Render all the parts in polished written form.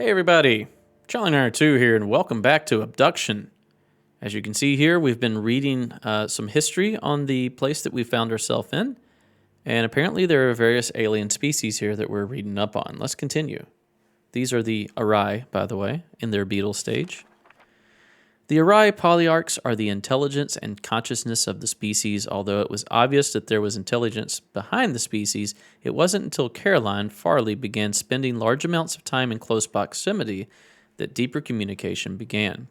Hey everybody, Charlie and I are 2 here, and welcome back to Obduction. As you can see here, we've been reading some history on the place that we found ourselves in, and apparently there are various alien species here that we're reading up on. Let's continue. These are the Arai, by the way, in their beetle stage. The Arai polyarchs are the intelligence and consciousness of the species. Although it was obvious that there was intelligence behind the species, it wasn't until Caroline Farley began spending large amounts of time in close proximity that deeper communication began.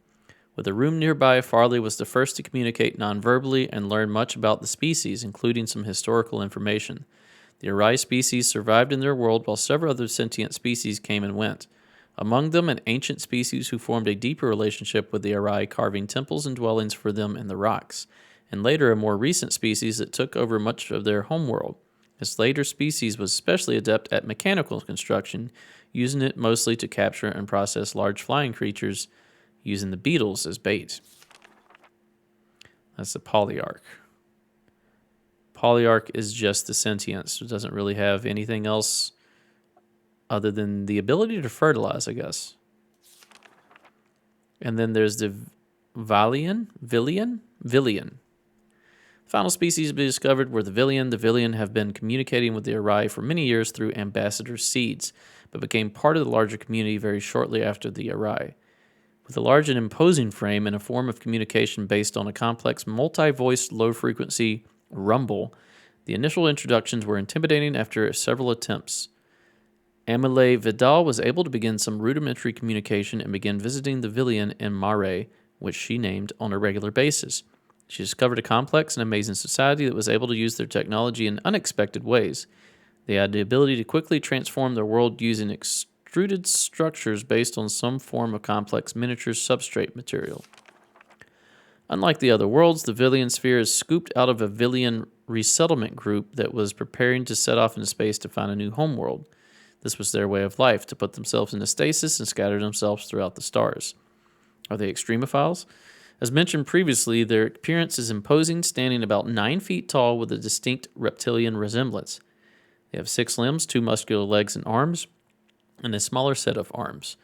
With a room nearby, Farley was the first to communicate non-verbally and learn much about the species, including some historical information. The Arai species survived in their world while several other sentient species came and went. Among them, an ancient species who formed a deeper relationship with the Arai, carving temples and dwellings for them in the rocks, and later a more recent species that took over much of their homeworld. This later species was especially adept at mechanical construction, using it mostly to capture and process large flying creatures, using the beetles as bait. That's the polyarch. Polyarch is just the sentience. It doesn't really have anything else other than the ability to fertilize, I guess. And then there's the Villian. Final species to be discovered were the Villian. The Villian have been communicating with the Arai for many years through ambassador seeds, but became part of the larger community very shortly after the Arai. With a large and imposing frame and a form of communication based on a complex multi-voiced low-frequency rumble, the initial introductions were intimidating after several attempts. Amelie Vidal was able to begin some rudimentary communication and began visiting the Villian in Mare, which she named, on a regular basis. She discovered a complex and amazing society that was able to use their technology in unexpected ways. They had the ability to quickly transform their world using extruded structures based on some form of complex miniature substrate material. Unlike the other worlds, the Villian sphere is scooped out of a Villian resettlement group that was preparing to set off into space to find a new homeworld. This was their way of life, to put themselves into stasis and scatter themselves throughout the stars. Are they extremophiles? As mentioned previously, their appearance is imposing, standing about 9 feet tall with a distinct reptilian resemblance. They have 6 limbs, 2 muscular legs and arms, and a smaller set of arms.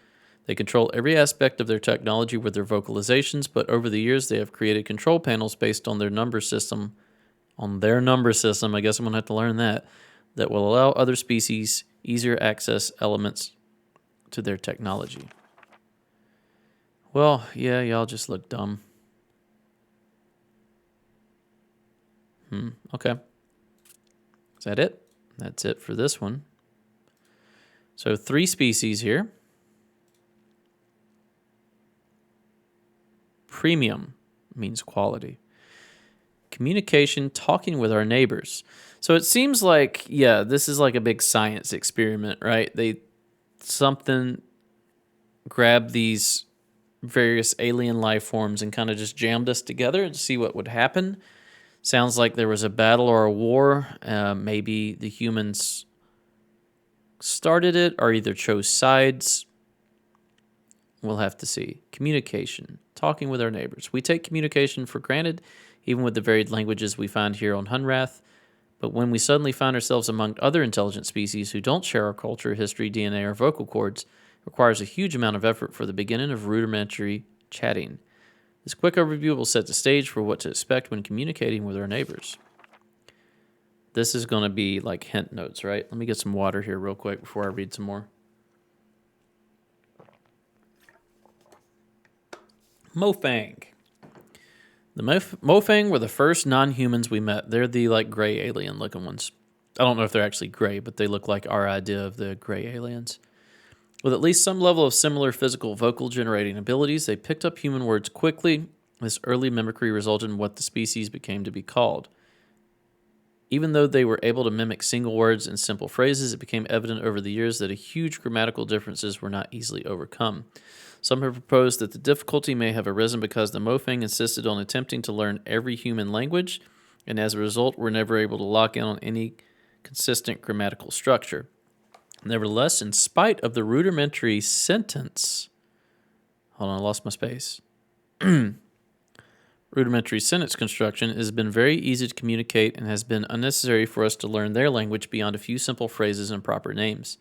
They control every aspect of their technology with their vocalizations, but over the years they have created control panels based on their number system. I guess I'm going to have to learn that will allow other species easier access elements to their technology. Well, yeah, y'all just look dumb. Okay. Is that it? That's it for this one. So 3 species here. Premium means quality. Communication, talking with our neighbors. So it seems like, this is like a big science experiment, right? Something grabbed these various alien life forms and kind of just jammed us together to see what would happen. Sounds like there was a battle or a war. Maybe the humans started it or either chose sides. We'll have to see. Communication, talking with our neighbors. We take communication for granted, even with the varied languages we find here on Hunrath. But when we suddenly find ourselves among other intelligent species who don't share our culture, history, DNA, or vocal cords, it requires a huge amount of effort for the beginning of rudimentary chatting. This quick overview will set the stage for what to expect when communicating with our neighbors. This is going to be like hint notes, right? Let me get some water here real quick before I read some more. Mofang. The Mofang were the first non-humans we met. They're the gray alien-looking ones. I don't know if they're actually gray, but they look like our idea of the gray aliens. With at least some level of similar physical vocal generating abilities, they picked up human words quickly. This early mimicry resulted in what the species became to be called. Even though they were able to mimic single words and simple phrases, it became evident over the years that huge grammatical differences were not easily overcome. Some have proposed that the difficulty may have arisen because the Mofang insisted on attempting to learn every human language, and as a result were never able to lock in on any consistent grammatical structure. Nevertheless, in spite of the rudimentary sentence... Hold on, I lost my space. Rudimentary sentence construction has been very easy to communicate and has been unnecessary for us to learn their language beyond a few simple phrases and proper names.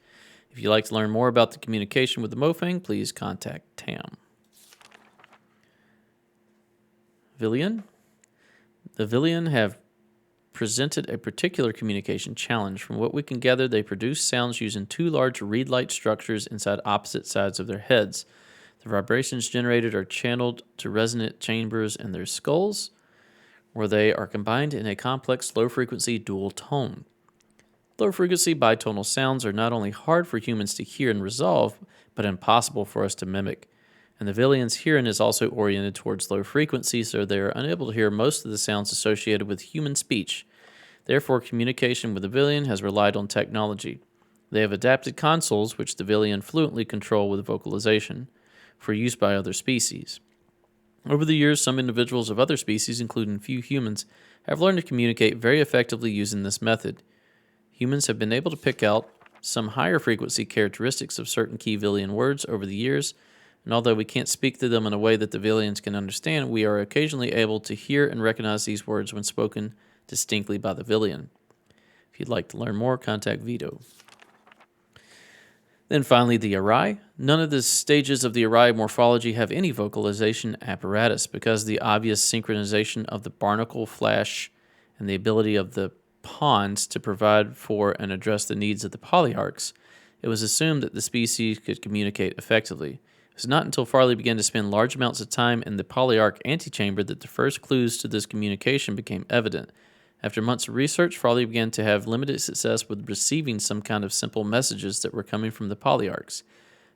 If you'd like to learn more about the communication with the Mofang, please contact Tam. Villian. The Villian have presented a particular communication challenge. From what we can gather, they produce sounds using two large reed-like structures inside opposite sides of their heads. The vibrations generated are channeled to resonant chambers in their skulls, where they are combined in a complex low-frequency dual tone. Low-frequency bitonal sounds are not only hard for humans to hear and resolve, but impossible for us to mimic. And the Villian's hearing is also oriented towards low frequency, so they are unable to hear most of the sounds associated with human speech. Therefore, communication with the Villian has relied on technology. They have adapted consoles, which the Villian fluently control with vocalization, for use by other species. Over the years, some individuals of other species, including few humans, have learned to communicate very effectively using this method. Humans have been able to pick out some higher frequency characteristics of certain key Villian words over the years, and although we can't speak to them in a way that the Villians can understand, we are occasionally able to hear and recognize these words when spoken distinctly by the Villian. If you'd like to learn more, contact Vito. Then finally, the Arai. None of the stages of the Arai morphology have any vocalization apparatus because the obvious synchronization of the barnacle flash and the ability of the pawns to provide for and address the needs of the polyarchs, it was assumed that the species could communicate effectively. It was not until Farley began to spend large amounts of time in the polyarch antechamber that the first clues to this communication became evident. After months of research, Farley began to have limited success with receiving some kind of simple messages that were coming from the polyarchs.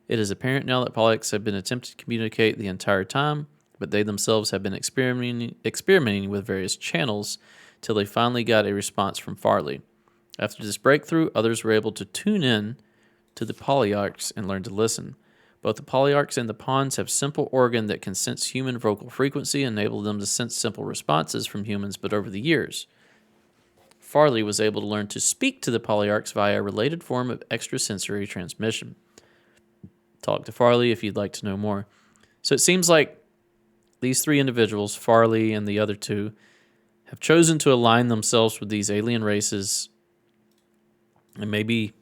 It is apparent now that polyarchs have been attempting to communicate the entire time, but they themselves have been experimenting with various channels till they finally got a response from Farley. After this breakthrough, others were able to tune in to the polyarchs and learn to listen. Both the polyarchs and the pawns have simple organ that can sense human vocal frequency and enable them to sense simple responses from humans, but over the years, Farley was able to learn to speak to the polyarchs via a related form of extrasensory transmission. Talk to Farley if you'd like to know more. So it seems like these three individuals, Farley and the other two, have chosen to align themselves with these alien races and maybe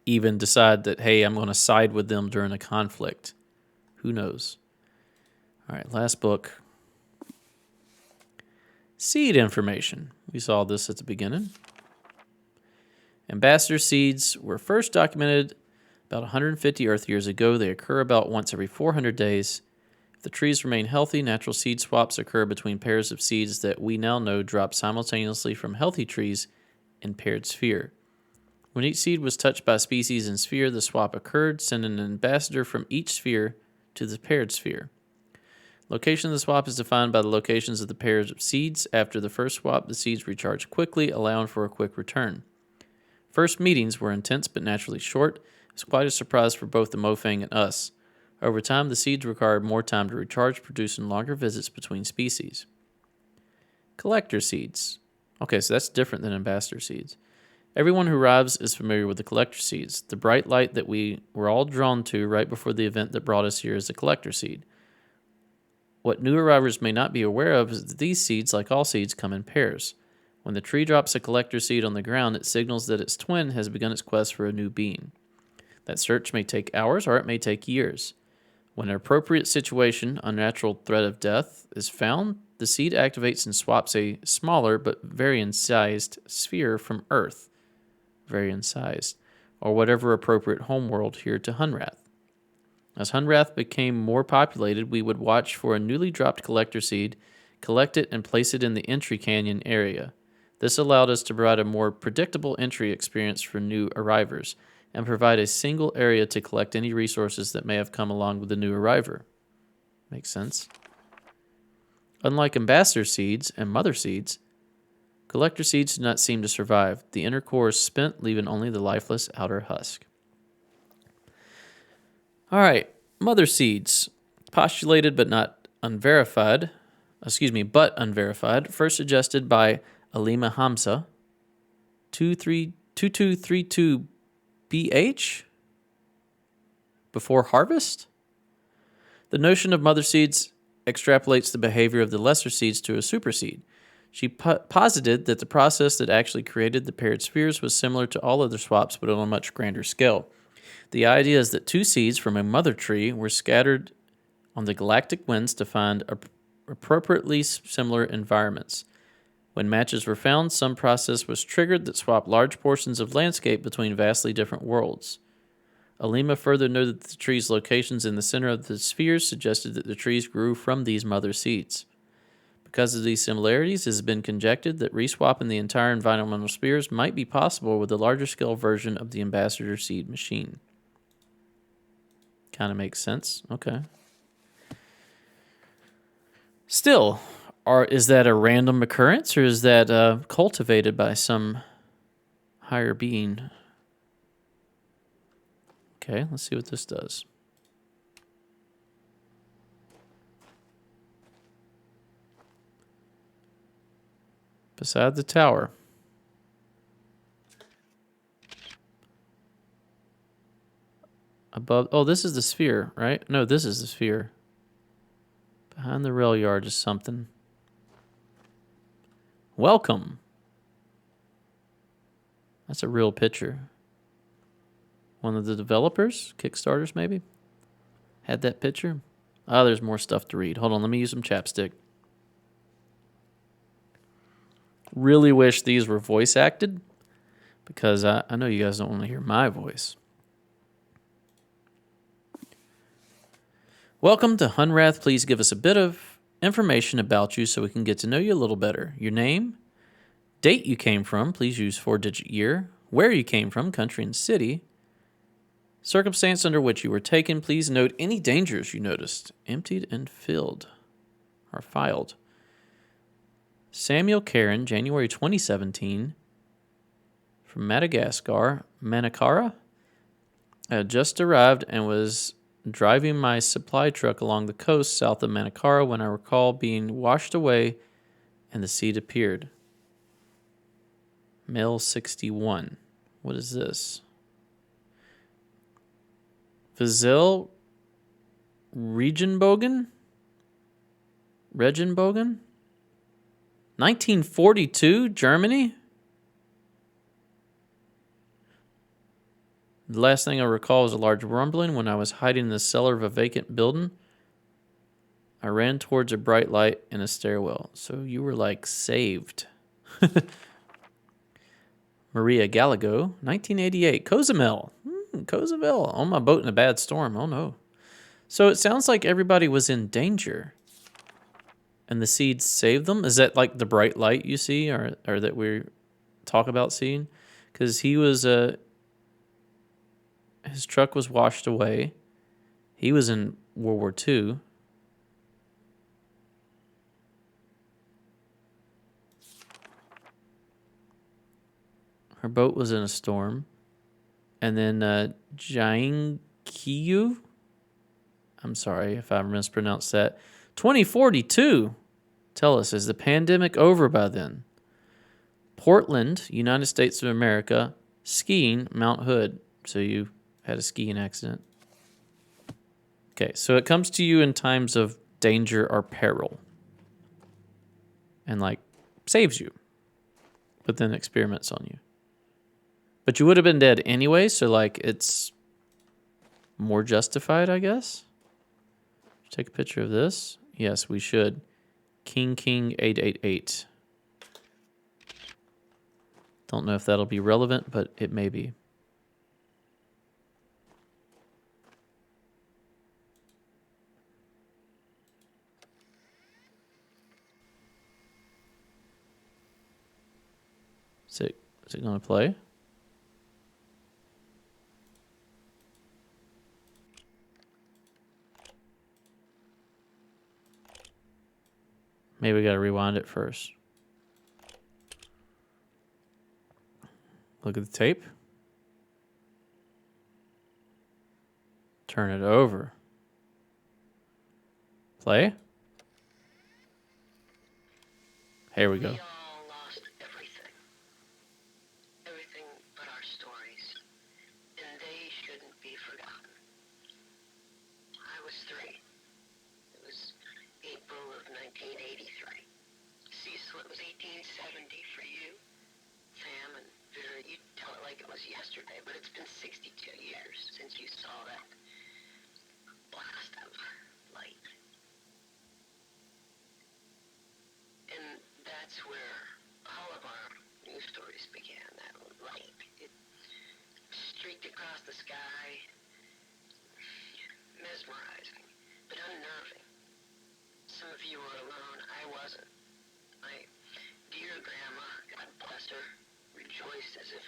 even decide that, hey, I'm going to side with them during a conflict. Who knows? All right, last book. Seed information. We saw this at the beginning. Ambassador seeds were first documented about 150 Earth years ago. They occur about once every 400 days. If the trees remain healthy, natural seed swaps occur between pairs of seeds that we now know drop simultaneously from healthy trees in paired sphere. When each seed was touched by a species in sphere, the swap occurred, sending an ambassador from each sphere to the paired sphere. Location of the swap is defined by the locations of the pairs of seeds. After the first swap, the seeds recharge quickly, allowing for a quick return. First meetings were intense but naturally short. It was quite a surprise for both the Mofang and us. Over time, the seeds required more time to recharge, producing longer visits between species. Collector seeds. Okay, so that's different than ambassador seeds. Everyone who arrives is familiar with the collector seeds. The bright light that we were all drawn to right before the event that brought us here is the collector seed. What new arrivers may not be aware of is that these seeds, like all seeds, come in pairs. When the tree drops a collector seed on the ground, it signals that its twin has begun its quest for a new being. That search may take hours or it may take years. When an appropriate situation, unnatural threat of death, is found, the seed activates and swaps a smaller but varying-sized sphere from Earth, varying-sized, or whatever appropriate homeworld here to Hunrath. As Hunrath became more populated, we would watch for a newly dropped collector seed, collect it, and place it in the entry canyon area. This allowed us to provide a more predictable entry experience for new arrivers, and provide a single area to collect any resources that may have come along with the new arriver. Makes sense. Unlike ambassador seeds and mother seeds, collector seeds do not seem to survive. The inner core is spent, leaving only the lifeless outer husk. All right, mother seeds, postulated but unverified, first suggested by Alima Hamza, 2232BH, before harvest? The notion of mother seeds extrapolates the behavior of the lesser seeds to a superseed. She posited that the process that actually created the paired spheres was similar to all other swaps, but on a much grander scale. The idea is that two seeds from a mother tree were scattered on the galactic winds to find appropriately similar environments. When matches were found, some process was triggered that swapped large portions of landscape between vastly different worlds. Alima further noted that the trees' locations in the center of the spheres suggested that the trees grew from these mother seeds. Because of these similarities, it has been conjectured that reswapping the entire environmental spheres might be possible with a larger scale version of the ambassador seed machine. Kind of makes sense. Okay. Still, is that a random occurrence, or is that cultivated by some higher being? Okay, let's see what this does. Beside the tower. Above. Oh, this is the sphere, right? No, this is the sphere. Behind the rail yard is something. Welcome. That's a real picture. One of the developers, Kickstarters maybe, had that picture. Oh, there's more stuff to read. Hold on, let me use some chapstick. Really wish these were voice acted, because I know you guys don't want to hear my voice. Welcome to Hunrath. Please give us a bit of information about you so we can get to know you a little better. Your name, date you came from, please use 4-digit year, where you came from, country and city, circumstance under which you were taken. Please note any dangers you noticed, emptied and filled, or filed. Samuel Karen, January 2017, from Madagascar, Manakara. I had just arrived and was driving my supply truck along the coast south of Manakara when I recall being washed away and the seed appeared. Male 61. What is this? Vasil Regenbogen? 1942, Germany? The last thing I recall was a large rumbling when I was hiding in the cellar of a vacant building. I ran towards a bright light in a stairwell. So you were like saved. Maria Gallego, 1988. Cozumel. Cozumel. On my boat in a bad storm. Oh no. So it sounds like everybody was in danger. And the seeds saved them? Is that like the bright light you see or that we talk about seeing? Because he was his truck was washed away. He was in World War II. Her boat was in a storm. And then Jainkiyu, I'm sorry if I mispronounced that. 2042. Tell us, is the pandemic over by then? Portland, United States of America, skiing, Mount Hood. So you had a skiing accident. Okay, so it comes to you in times of danger or peril. And like saves you. But then experiments on you. But you would have been dead anyway, so like it's more justified, I guess. Take a picture of this. Yes, we should. King 888. Don't know if that'll be relevant, but it may be. Is it going to play? Maybe we got to rewind it first. Look at the tape. Turn it over. Play. Here we go. We all lost everything. Everything but our stories. And they shouldn't be forgotten. I was 3. It was April of 1983. Cecil, it was 1870 for you. Sam and Vera, you tell it like it was was yesterday, but it's been 62 years since you saw that blast of light. And that's where all of our news stories began, that light. It streaked across the sky, mesmerizing, but unnerving. Some of you were alone. I wasn't. My dear grandma, God bless her, rejoiced as if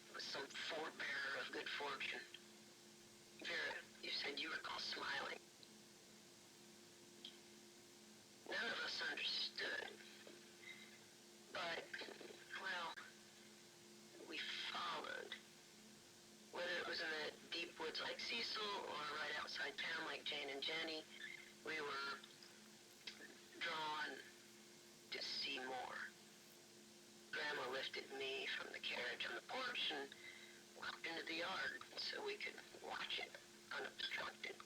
it was some forebearer of good fortune. Vera, you said you recall smiling. None of us understood, but, well, we followed. Whether it was in the deep woods like Cecil or right outside town like Jane and Jenny, we were drawn to see more. Grandma lifted me from the carriage on the porch and walked into the yard so we could watch it unobstructed.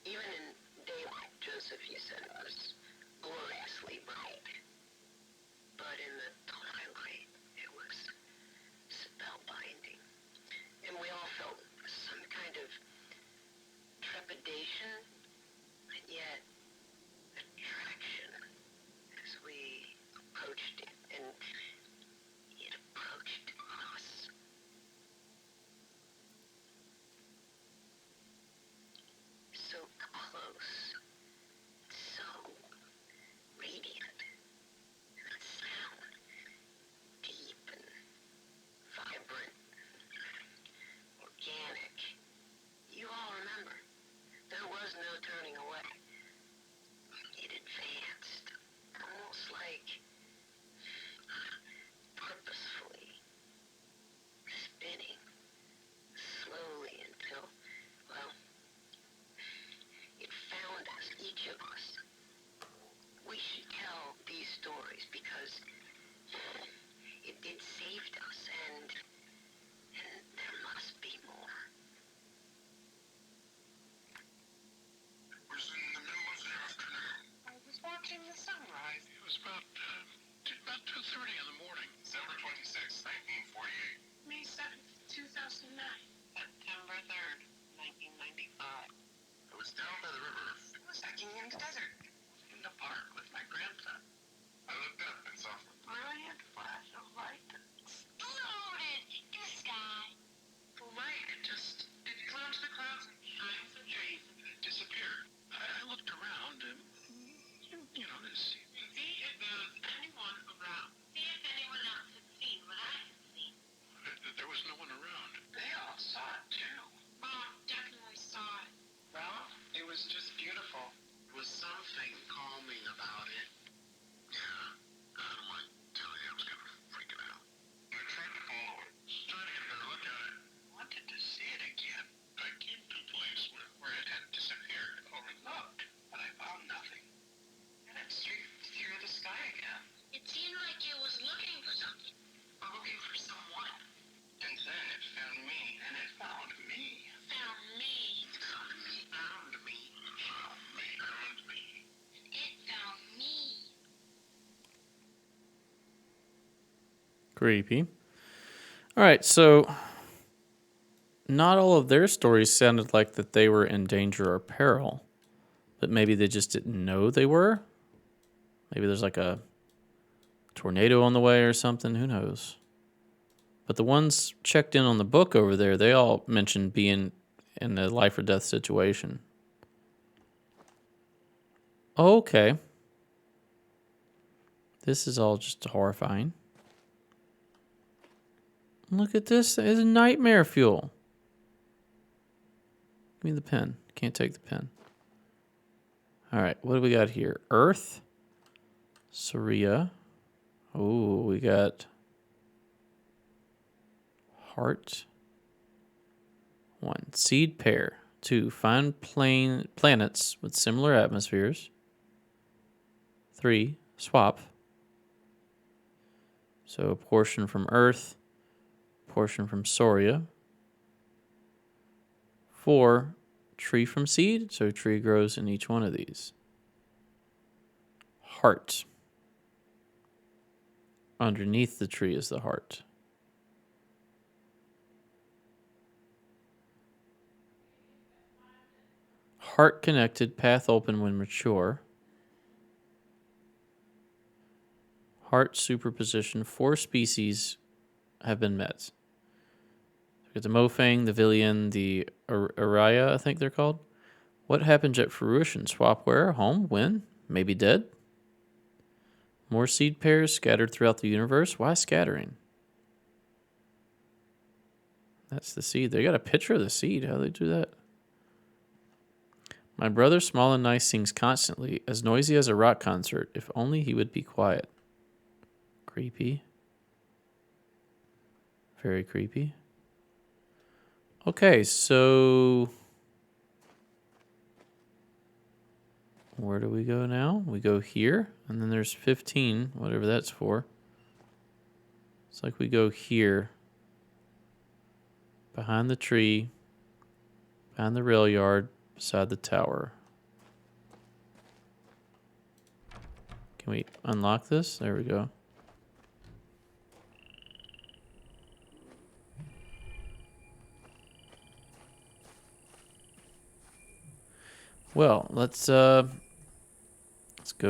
Even in daylight, Joseph, you said it was gloriously bright. But in the twilight, it was spellbinding. And we all felt some kind of trepidation, and yet attraction as we approached it, and it approached us. So close, so radiant, and that sound, deep and vibrant, organic. You all remember, there was no turning away. It advanced, almost like purposefully, spinning slowly until, well, it found us, each of us. We should tell these stories because it saved us, and there must be more. It was in the middle of the afternoon. I was watching the sunrise. It was about 2:30 in the morning. December 26, 1948. May 7th, 2009. September 3rd, 1995. I was down by the river. I was hiking in the desert, in the park with my grandson. I looked up and saw a Brilliant flash of light that exploded in the sky. The light it flew into the clouds and shined the trees and it disappeared. I looked around and, this. see if there was anyone around. See if anyone else had seen what I had seen. There was no one around. They all saw it too. Mom definitely saw it. Well, it was just beautiful. There was something calming about it. Yeah, I don't mind telling you, I was kind of freaking out. I tried to follow it, trying to get a better look at it. I wanted to see it again. I came to a place where it had disappeared. Overlooked, but I found nothing. And it streaked through the sky again. It seemed like it was looking for something. Or looking for someone. And then it found me. And it found me. Found me. Found me. Found me. Found me. Found me. It found me. Creepy. All right, so not all of their stories sounded like that they were in danger or peril, but maybe they just didn't know they were. Maybe there's like a tornado on the way or something. Who knows? But the ones checked in on the book over there, they all mentioned being in a life or death situation. Okay. This is all just horrifying. Look at this. It's nightmare fuel. Give me the pen. Can't take the pen. All right. What do we got here? Earth. Saria. Oh, we got heart. 1. Seed pair. 2. Find planets with similar atmospheres. 3. Swap. So a portion from Earth, portion from Soria. 4. Tree from seed. So tree grows in each one of these. Heart. underneath the tree is the heart. Heart connected, path open when mature. Heart superposition. 4 species have been met. We got the Mofang, the Villian, the Araya, I think they're called. What happens at fruition? Swap where? Home? When? Maybe dead? More seed pairs scattered throughout the universe? Why scattering? That's the seed. They got a picture of the seed. How do they do that? My brother, small and nice, sings constantly, as noisy as a rock concert. If only he would be quiet. Creepy. Very creepy. Okay, so where do we go now? We go here, and then there's 15, whatever that's for. It's like we go here, behind the tree, behind the rail yard, beside the tower. Can we unlock this? There we go. Well, let's go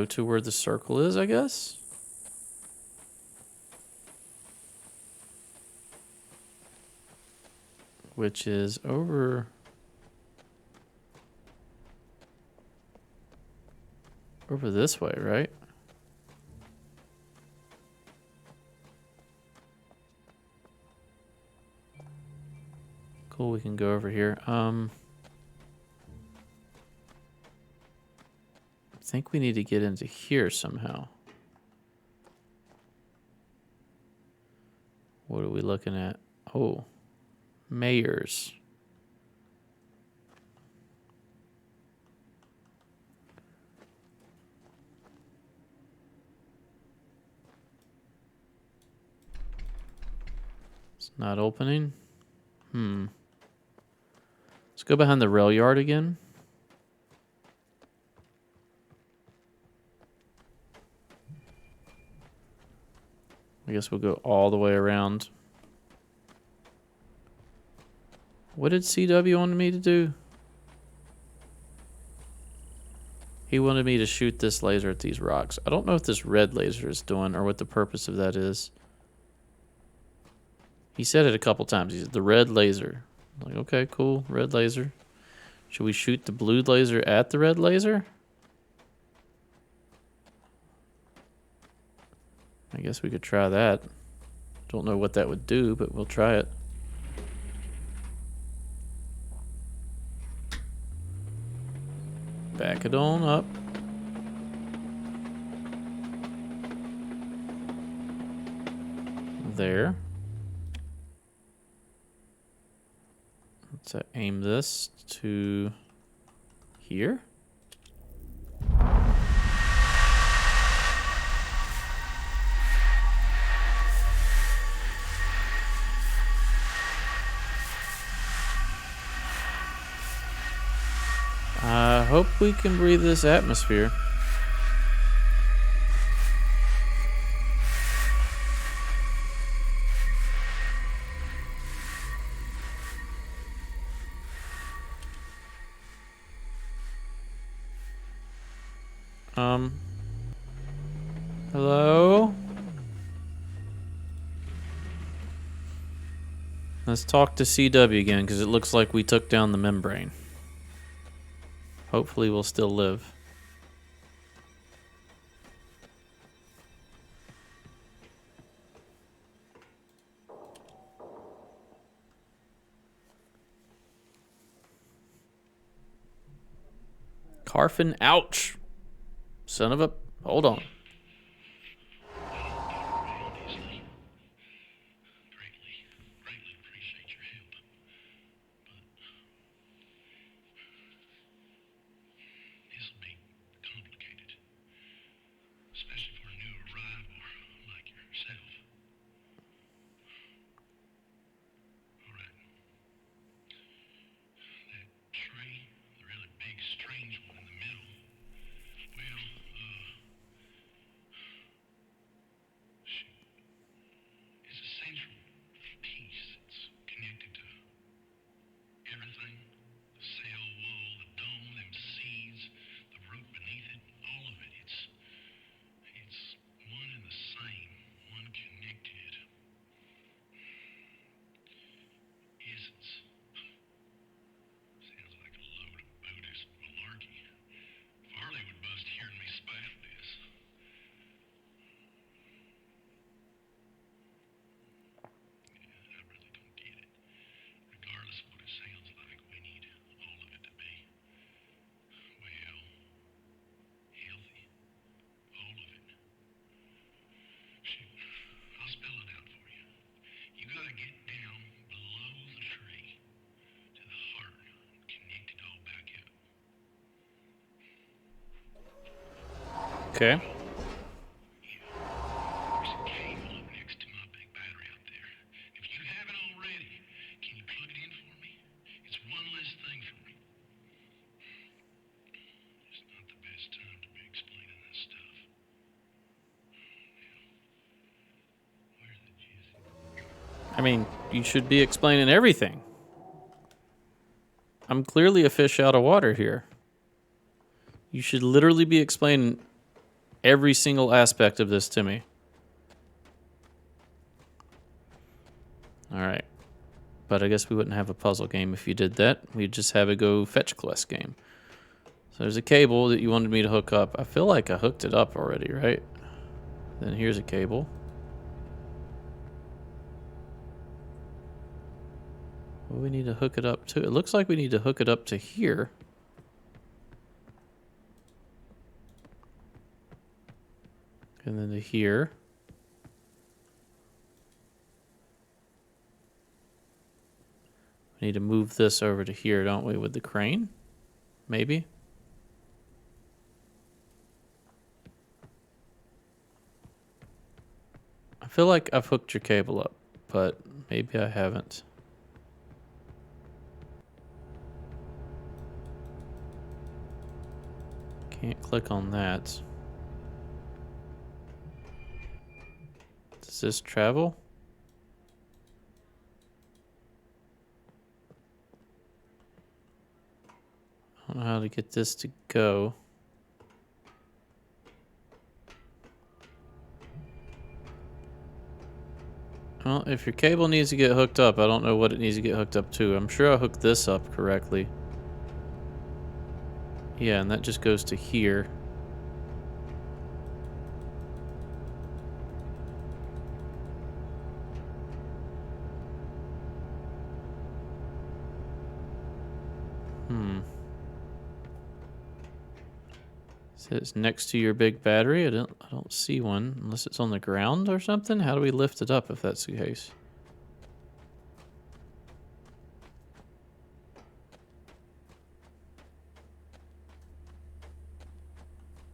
to where the circle is, I guess. Which is over this way, right? Cool, we can go over here. I think we need to get into here somehow. What are we looking at? Oh, mayors. It's not opening. Let's go behind the rail yard again. I guess we'll go all the way around. What did CW want me to do? He wanted me to shoot this laser at these rocks. I don't know what this red laser is doing or what the purpose of that is. He said it a couple times. He said, the red laser. I'm like, okay, cool, red laser. Should we shoot the blue laser at the red laser? I guess we could try that. Don't know what that would do, but we'll try it. Back it on up. There. Let's aim this to here. I hope we can breathe this atmosphere. Hello? Let's talk to CW again, because it looks like we took down the membrane. Hopefully we'll still live. Carfin, ouch! Son of a... Hold on. Greatly appreciate your help. But this will be complicated, especially for a new arrival like yourself. All right. That tree, the really big, strange one in the middle, well, I get down below the tree to the heart, connect it all back up. Okay. There's a cable up next to my big battery out there. If you haven't already, can you plug it in for me? It's one less thing for me. It's not the best time to be explaining this stuff. Where's the jizzy? I mean, you should be explaining everything. I'm clearly a fish out of water here. You should literally be explaining every single aspect of this to me. All right. But I guess we wouldn't have a puzzle game if you did that. We'd just have a go fetch quest game. So there's a cable that you wanted me to hook up. I feel like I hooked it up already, right? Then here's a cable. What do we need to hook it up to? It looks like we need to hook it up to here. And then to here. We need to move this over to here, don't we, with the crane? Maybe? I feel like I've hooked your cable up, but maybe I haven't. Can't click on that. Does this travel? I don't know how to get this to go. Well, if your cable needs to get hooked up, I don't know what it needs to get hooked up to. I'm sure I hooked this up correctly. Yeah, and that just goes to here. Says next to your big battery. I don't see one unless it's on the ground or something. How do we lift it up if that's the case?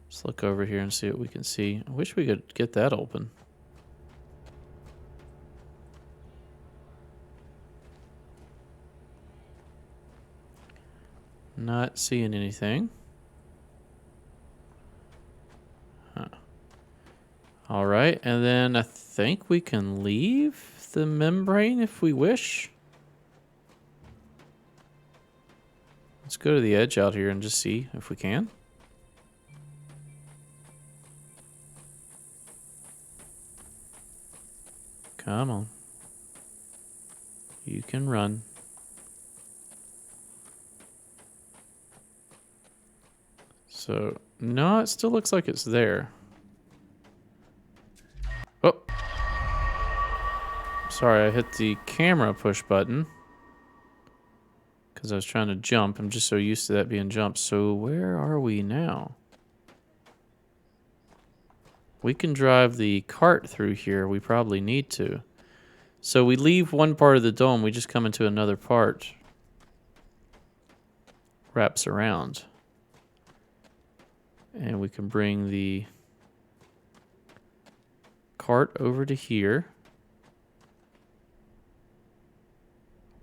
Let's look over here and see what we can see. I wish we could get that open. Not seeing anything. Huh. All right, and then I think we can leave the membrane if we wish. Let's go to the edge out here and just see if we can. Come on. You can run. So, no, it still looks like it's there. Oh. Sorry, I hit the camera push button. Because I was trying to jump. I'm just so used to that being jumped. So, where are we now? We can drive the cart through here. We probably need to. So we leave one part of the dome. We just come into another part. Wraps around. And we can bring the cart over to here.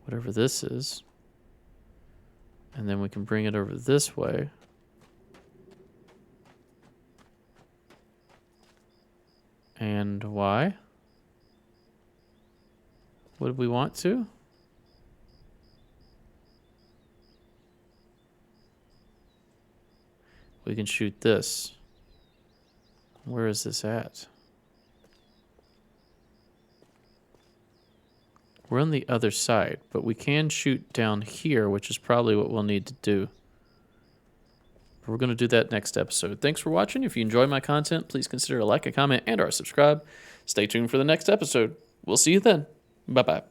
Whatever this is. And then we can bring it over this way. And why? Would we want to? We can shoot this. Where is this at? We're on the other side, but we can shoot down here, which is probably what we'll need to do. We're going to do that next episode. Thanks for watching. If you enjoy my content, please consider a like, a comment, and or subscribe. Stay tuned for the next episode. We'll see you then. Bye-bye.